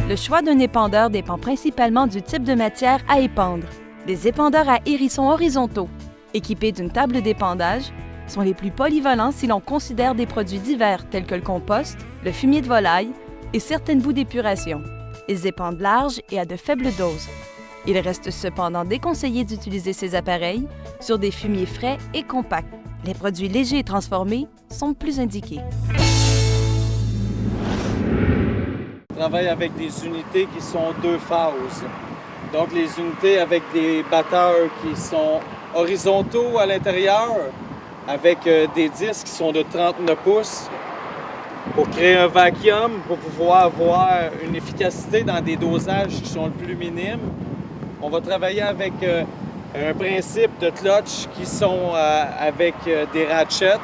Le choix d'un épandeur dépend principalement du type de matière à épandre. Les épandeurs à hérissons horizontaux, équipés d'une table d'épandage, sont les plus polyvalents si l'on considère des produits divers tels que le compost, le fumier de volaille et certaines boues d'épuration. Ils épandent large et à de faibles doses. Il reste cependant déconseillé d'utiliser ces appareils sur des fumiers frais et compacts. Les produits légers et transformés sont plus indiqués. On travaille avec des unités qui sont 2 phases. Donc les unités avec des batteurs qui sont horizontaux à l'intérieur, avec des disques qui sont de 39 pouces pour créer un vacuum, pour pouvoir avoir une efficacité dans des dosages qui sont le plus minimes. On va travailler avec un principe de clutch qui sont avec des ratchets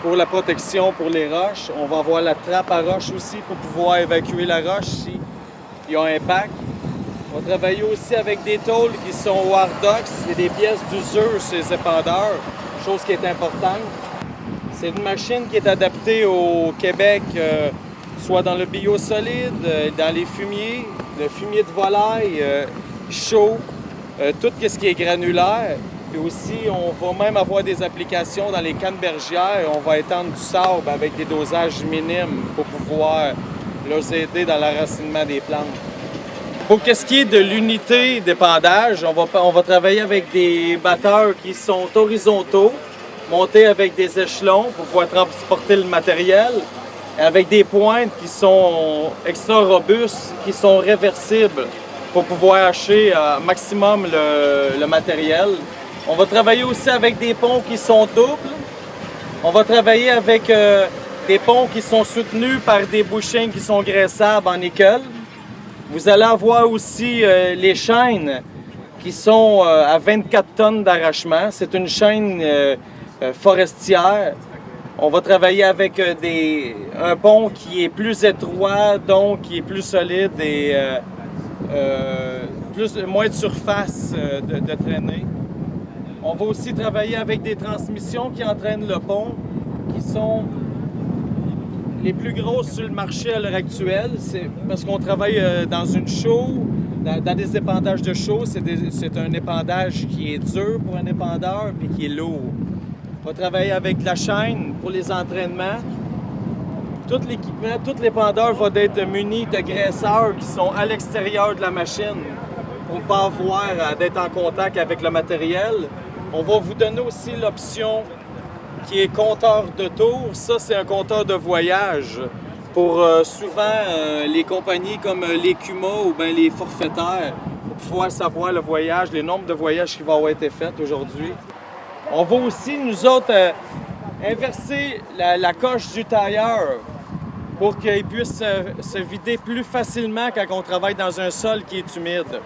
pour la protection pour les roches. On va avoir la trappe à roche aussi pour pouvoir évacuer la roche s'il y a un impact. On va travailler aussi avec des tôles qui sont Wardox, c'est des pièces d'usure sur les épandeurs, chose qui est importante. C'est une machine qui est adaptée au Québec, soit dans le biosolide, dans les fumiers, le fumier de volaille, chaud, tout ce qui est granulaire. Puis aussi, on va même avoir des applications dans les cannebergières. On va étendre du sable avec des dosages minimes pour pouvoir les aider dans l'enracinement des plantes. Pour ce qui est de l'unité d'épandage, on va travailler avec des batteurs qui sont horizontaux, montés avec des échelons pour pouvoir transporter le matériel, avec des pointes qui sont extra robustes, qui sont réversibles pour pouvoir hacher maximum le matériel. On va travailler aussi avec des ponts qui sont doubles. On va travailler avec des ponts qui sont soutenus par des bushings qui sont graissables en nickel. Vous allez avoir aussi les chaînes qui sont à 24 tonnes d'arrachement. C'est une chaîne forestière. On va travailler avec un pont qui est plus étroit, donc qui est plus solide et moins de surface de traînée. On va aussi travailler avec des transmissions qui entraînent le pont, qui sont les plus grosses sur le marché à l'heure actuelle. C'est parce qu'on travaille dans une chaux, dans des épandages de chaux. C'est un épandage qui est dur pour un épandeur et qui est lourd. On va travailler avec la chaîne pour les entraînements. Tout l'équipement, tout l'épandeur va être muni de graisseurs qui sont à l'extérieur de la machine pour ne pas avoir d'être en contact avec le matériel. On va vous donner aussi l'option qui est compteur de tour. Ça, c'est un compteur de voyage pour souvent les compagnies comme les CUMA ou bien les forfaitaires pour pouvoir savoir le voyage, les nombres de voyages qui vont avoir été faits aujourd'hui. On va aussi, nous autres, inverser la coche du tailleur pour qu'il puisse se vider plus facilement quand on travaille dans un sol qui est humide.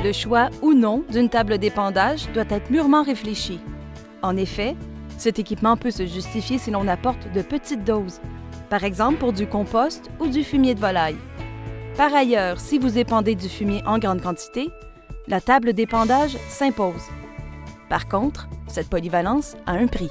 Le choix ou non d'une table d'épandage doit être mûrement réfléchi. En effet, cet équipement peut se justifier si l'on apporte de petites doses, par exemple pour du compost ou du fumier de volaille. Par ailleurs, si vous épandez du fumier en grande quantité, la table d'épandage s'impose. Par contre, cette polyvalence a un prix.